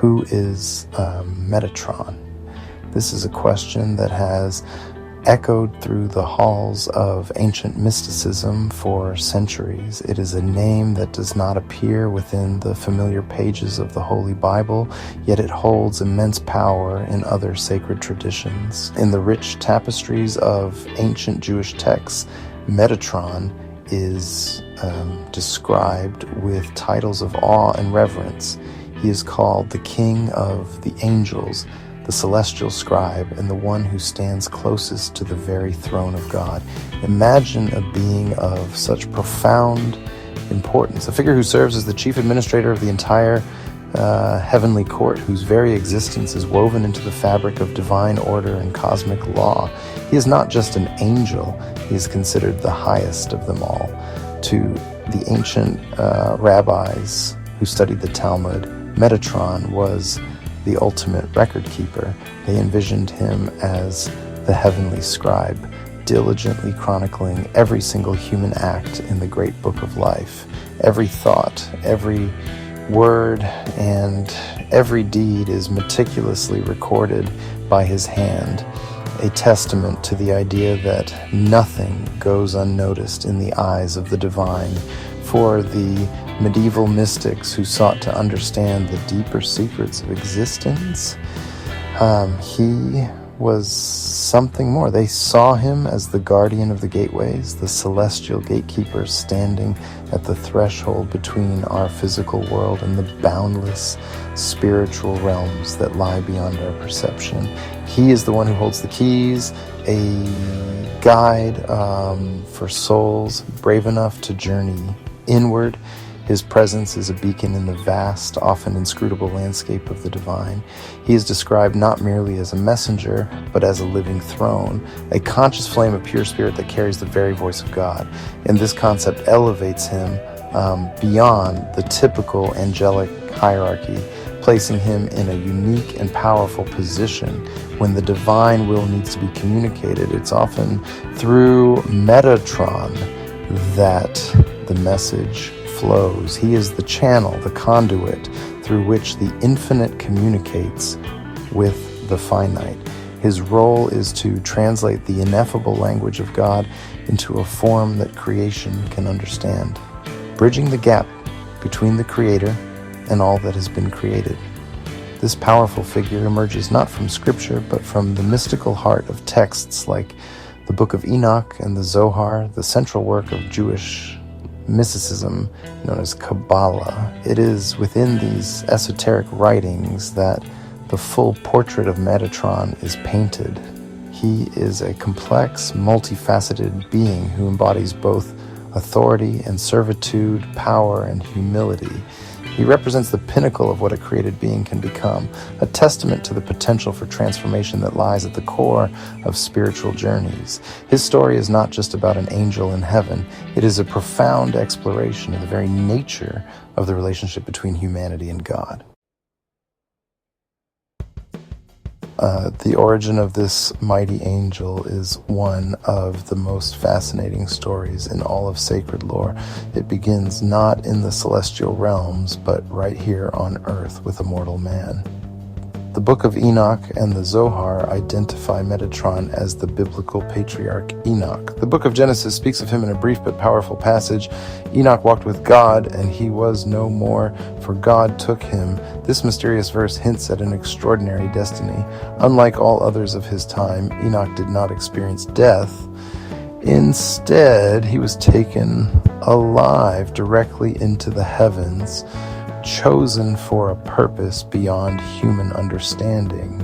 Who is Metatron? This is a question that has echoed through the halls of ancient mysticism for centuries. It is a name that does not appear within the familiar pages of the Holy Bible, yet it holds immense power in other sacred traditions. In the rich tapestries of ancient Jewish texts, Metatron is described with titles of awe and reverence. He is called the King of the Angels, the celestial scribe, and the one who stands closest to the very throne of God. Imagine a being of such profound importance, a figure who serves as the chief administrator of the entire heavenly court, whose very existence is woven into the fabric of divine order and cosmic law. He is not just an angel, he is considered the highest of them all. To the ancient rabbis who studied the Talmud, Metatron was the ultimate record keeper. They envisioned him as the heavenly scribe, diligently chronicling every single human act in the great book of life. Every thought, every word, and every deed is meticulously recorded by his hand, a testament to the idea that nothing goes unnoticed in the eyes of the divine. For the medieval mystics who sought to understand the deeper secrets of existence, he was something more. They saw him as the guardian of the gateways, the celestial gatekeeper standing at the threshold between our physical world and the boundless spiritual realms that lie beyond our perception. He is the one who holds the keys, a guide for souls brave enough to journey inward. His presence is a beacon in the vast, often inscrutable landscape of the divine. He is described not merely as a messenger, but as a living throne, a conscious flame of pure spirit that carries the very voice of God. And this concept elevates him beyond the typical angelic hierarchy, placing him in a unique and powerful position. When the divine will needs to be communicated, it's often through Metatron that the message flows. He is the channel, the conduit through which the infinite communicates with the finite. His role is to translate the ineffable language of God into a form that creation can understand, bridging the gap between the Creator and all that has been created. This powerful figure emerges not from Scripture, but from the mystical heart of texts like the Book of Enoch and the Zohar, the central work of Jewish mysticism known as Kabbalah. It is within these esoteric writings that the full portrait of Metatron is painted. He is a complex, multifaceted being who embodies both authority and servitude, power and humility. He represents the pinnacle of what a created being can become, a testament to the potential for transformation that lies at the core of spiritual journeys. His story is not just about an angel in heaven. It is a profound exploration of the very nature of the relationship between humanity and God. The origin of this mighty angel is one of the most fascinating stories in all of sacred lore. It begins not in the celestial realms, but right here on earth with a mortal man. The Book of Enoch and the Zohar identify Metatron as the biblical patriarch Enoch. The Book of Genesis speaks of him in a brief but powerful passage. Enoch walked with God, and he was no more, for God took him. This mysterious verse hints at an extraordinary destiny. Unlike all others of his time, Enoch did not experience death. Instead, he was taken alive directly into the heavens, chosen for a purpose beyond human understanding.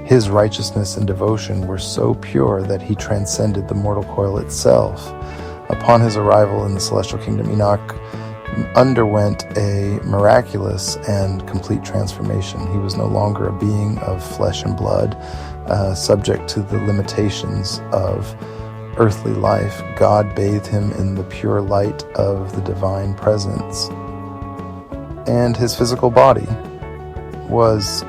His righteousness and devotion were so pure that he transcended the mortal coil itself. Upon his arrival in the celestial kingdom, Enoch underwent a miraculous and complete transformation. He was no longer a being of flesh and blood, subject to the limitations of earthly life. God bathed him in the pure light of the divine presence, and his physical body was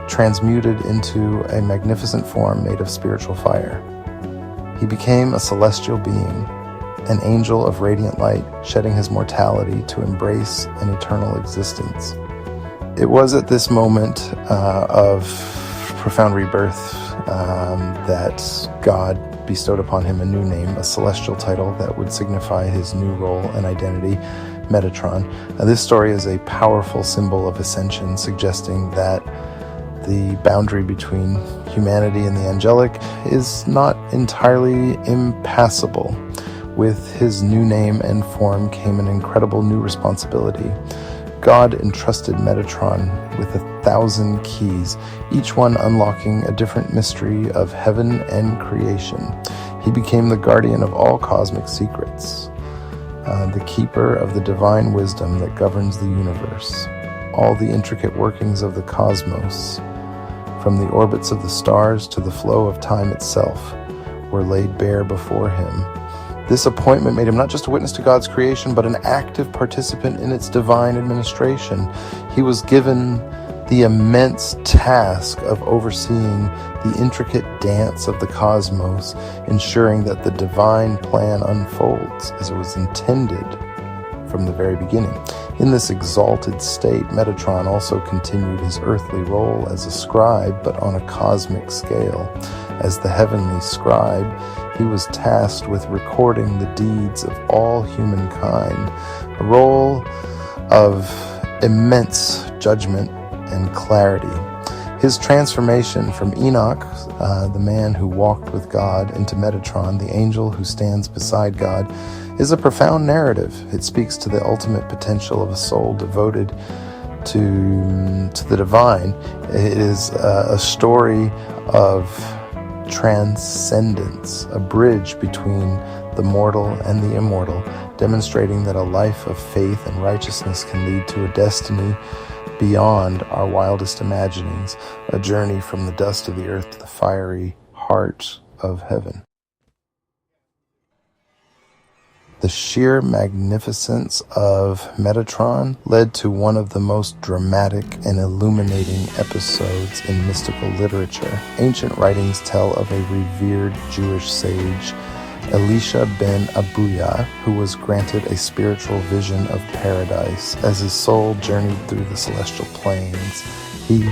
transmuted into a magnificent form made of spiritual fire. He became a celestial being, an angel of radiant light, shedding his mortality to embrace an eternal existence. It was at this moment of profound rebirth that God bestowed upon him a new name, a celestial title that would signify his new role and identity, Metatron. This story is a powerful symbol of ascension, suggesting that the boundary between humanity and the angelic is not entirely impassable. With his new name and form came an incredible new responsibility. God entrusted Metatron with 1,000 keys, each one unlocking a different mystery of heaven and creation. He became the guardian of all cosmic secrets, the keeper of the divine wisdom that governs the universe. All the intricate workings of the cosmos, from the orbits of the stars to the flow of time itself, were laid bare before him. This appointment made him not just a witness to God's creation, but an active participant in its divine administration. He was given the immense task of overseeing the intricate dance of the cosmos, ensuring that the divine plan unfolds as it was intended from the very beginning. In this exalted state, Metatron also continued his earthly role as a scribe, but on a cosmic scale. As the heavenly scribe, he was tasked with recording the deeds of all humankind, a role of immense judgment and clarity. His transformation from Enoch, the man who walked with God, into Metatron, the angel who stands beside God, is a profound narrative. It speaks to the ultimate potential of a soul devoted to the divine. It is a story of transcendence, a bridge between the mortal and the immortal, demonstrating that a life of faith and righteousness can lead to a destiny beyond our wildest imaginings, a journey from the dust of the earth to the fiery heart of heaven. The sheer magnificence of Metatron led to one of the most dramatic and illuminating episodes in mystical literature. Ancient writings tell of a revered Jewish sage, Elisha ben Abuya, who was granted a spiritual vision of paradise. As his soul journeyed through the celestial planes, he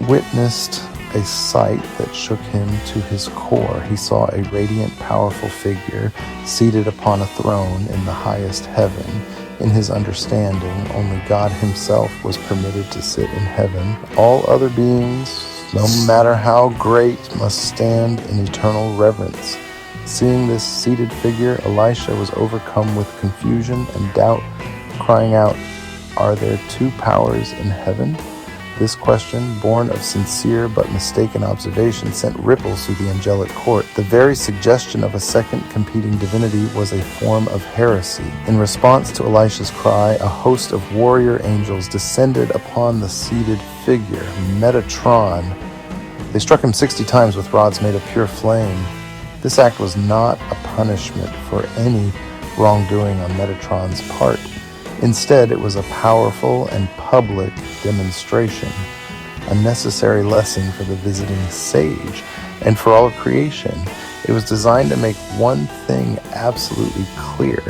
witnessed a sight that shook him to his core. He saw a radiant, powerful figure seated upon a throne in the highest heaven. In his understanding, only God himself was permitted to sit in heaven. All other beings, no matter how great, must stand in eternal reverence. Seeing this seated figure, Elisha was overcome with confusion and doubt, crying out, "Are there two powers in heaven?" This question, born of sincere but mistaken observation, sent ripples through the angelic court. The very suggestion of a second competing divinity was a form of heresy. In response to Elisha's cry, a host of warrior angels descended upon the seated figure, Metatron. They struck him 60 times with rods made of pure flame. This act was not a punishment for any wrongdoing on Metatron's part. Instead, it was a powerful and public demonstration, a necessary lesson for the visiting sage and for all of creation. It was designed to make one thing absolutely clear.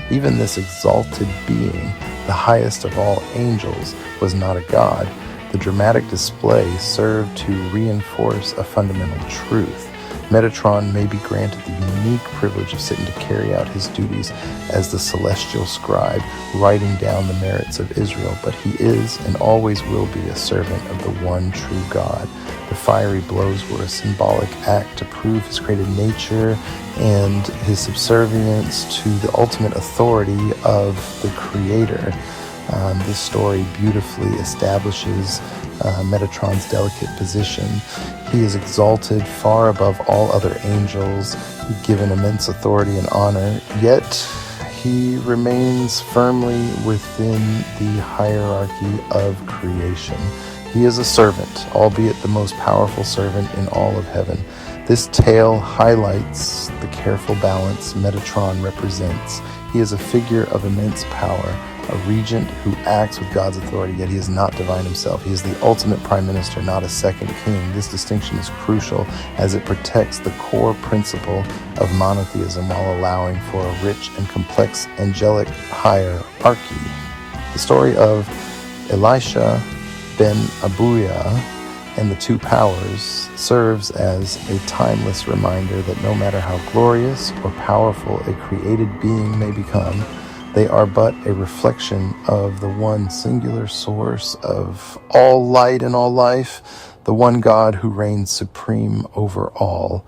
Even this exalted being, the highest of all angels, was not a god. The dramatic display served to reinforce a fundamental truth. Metatron may be granted the unique privilege of sitting to carry out his duties as the celestial scribe, writing down the merits of Israel, but he is and always will be a servant of the one true God. The fiery blows were a symbolic act to prove his created nature and his subservience to the ultimate authority of the Creator. This story beautifully establishes Metatron's delicate position. He is exalted far above all other angels, given immense authority and honor, yet he remains firmly within the hierarchy of creation. He is a servant, albeit the most powerful servant in all of heaven. This tale highlights the careful balance Metatron represents. He is a figure of immense power, a regent who acts with God's authority, yet he is not divine himself. He is the ultimate prime minister, not a second king. This distinction is crucial as it protects the core principle of monotheism while allowing for a rich and complex angelic hierarchy. The story of Elisha Ben Abuya and the two powers serves as a timeless reminder that no matter how glorious or powerful a created being may become, they are but a reflection of the one singular source of all light and all life, the one God who reigns supreme over all.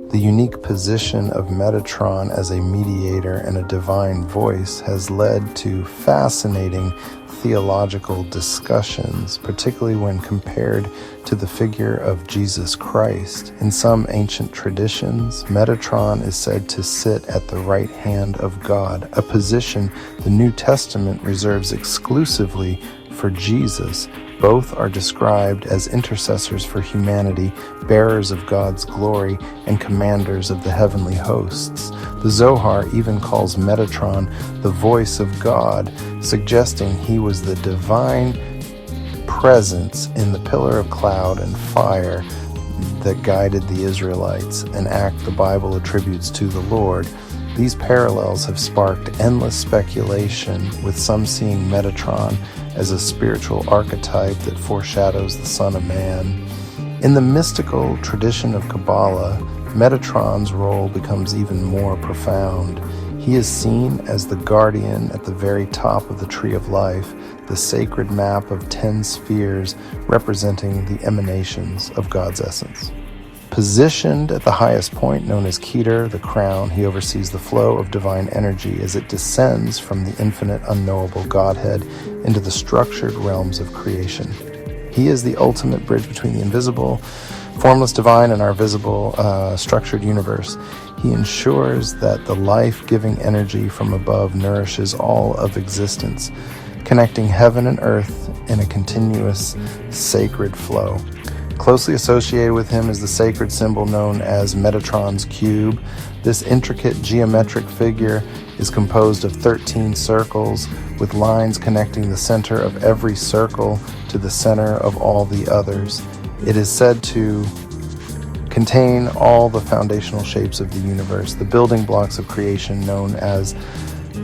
The unique position of Metatron as a mediator and a divine voice has led to fascinating theological discussions, particularly when compared to the figure of Jesus Christ. In some ancient traditions, Metatron is said to sit at the right hand of God, a position the New Testament reserves exclusively for Jesus. Both are described as intercessors for humanity, bearers of God's glory, and commanders of the heavenly hosts. The Zohar even calls Metatron the voice of God, suggesting he was the divine presence in the pillar of cloud and fire that guided the Israelites, an act the Bible attributes to the Lord. These parallels have sparked endless speculation, with some seeing Metatron as a spiritual archetype that foreshadows the Son of Man. In the mystical tradition of Kabbalah, Metatron's role becomes even more profound. He is seen as the guardian at the very top of the Tree of Life, the sacred map of 10 spheres representing the emanations of God's essence. Positioned at the highest point, known as Keter, the crown, he oversees the flow of divine energy as it descends from the infinite unknowable Godhead into the structured realms of creation. He is the ultimate bridge between the invisible, formless divine, and our visible, structured universe. He ensures that the life-giving energy from above nourishes all of existence, connecting heaven and earth in a continuous sacred flow. Closely associated with him is the sacred symbol known as Metatron's cube. This intricate geometric figure is composed of 13 circles, with lines connecting the center of every circle to the center of all the others. It is said to contain all the foundational shapes of the universe, the building blocks of creation known as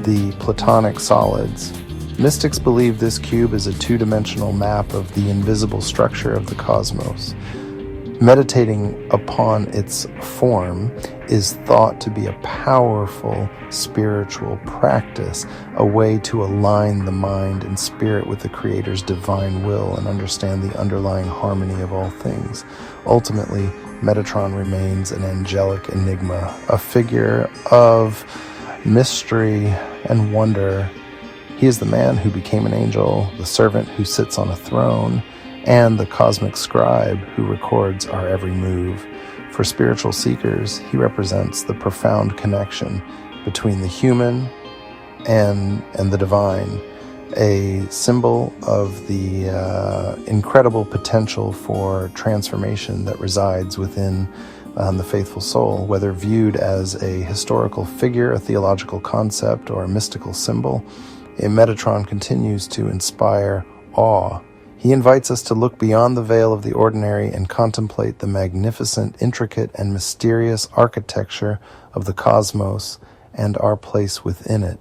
the Platonic solids. Mystics believe this cube is a two-dimensional map of the invisible structure of the cosmos. Meditating upon its form is thought to be a powerful spiritual practice, a way to align the mind and spirit with the Creator's divine will and understand the underlying harmony of all things. Ultimately, Metatron remains an angelic enigma, a figure of mystery and wonder. He is the man who became an angel, the servant who sits on a throne, and the cosmic scribe who records our every move. For spiritual seekers, he represents the profound connection between the human and the divine, a symbol of the incredible potential for transformation that resides within the faithful soul. Whether viewed as a historical figure, a theological concept, or a mystical symbol, Metatron continues to inspire awe. He invites us to look beyond the veil of the ordinary and contemplate the magnificent, intricate, and mysterious architecture of the cosmos and our place within it.